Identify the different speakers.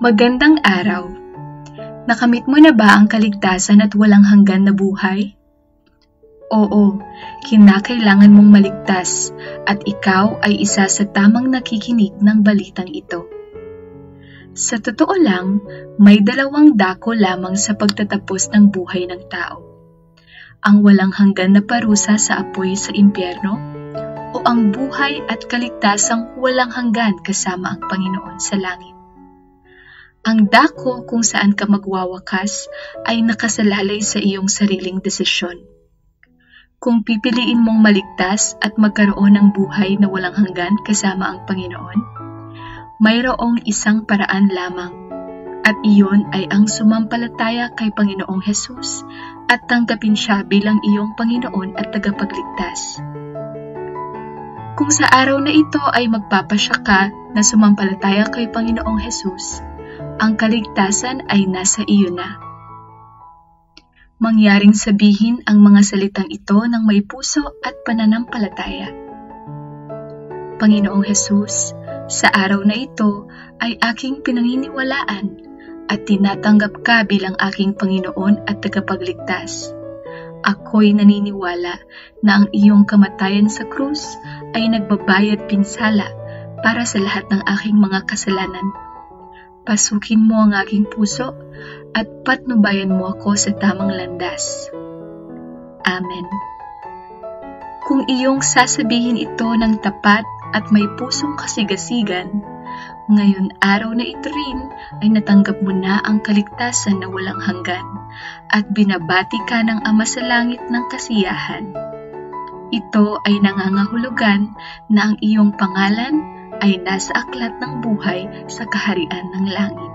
Speaker 1: Magandang araw. Nakamit mo na ba ang kaligtasan at walang hanggan na buhay? Oo, kinakailangan mong maligtas at ikaw ay isa sa tamang nakikinig ng balitang ito. Sa totoo lang, may dalawang dako lamang sa pagtatapos ng buhay ng tao. Ang walang hanggan na parusa sa apoy sa impyerno o ang buhay at kaligtasang walang hanggan kasama ang Panginoon sa langit. Ang dako kung saan ka magwawakas ay nakasalalay sa iyong sariling desisyon. Kung pipiliin mong maligtas at magkaroon ng buhay na walang hanggan kasama ang Panginoon, mayroong isang paraan lamang, at iyon ay ang sumampalataya kay Panginoong Hesus at tanggapin siya bilang iyong Panginoon at tagapagligtas. Kung sa araw na ito ay magpapasya ka na sumampalataya kay Panginoong Hesus, ang kaligtasan ay nasa iyo na. Mangyaring sabihin ang mga salitang ito ng may puso at pananampalataya. Panginoong Hesus, sa araw na ito ay aking pinaniniwalaan at tinatanggap ka bilang aking Panginoon at tagapagligtas. Ako'y naniniwala na ang iyong kamatayan sa krus ay nagbabayad pinsala para sa lahat ng aking mga kasalanan. Pasukin mo ang aking puso at patnubayan mo ako sa tamang landas. Amen. Kung iyong sasabihin ito ng tapat at may pusong kasigasigan, ngayon araw na ito rin ay natanggap mo na ang kaligtasan na walang hanggan at binabati ka ng Ama sa langit ng kasiyahan. Ito ay nangangahulugan na ang iyong pangalan ay nasa aklat ng buhay sa kaharian ng langit.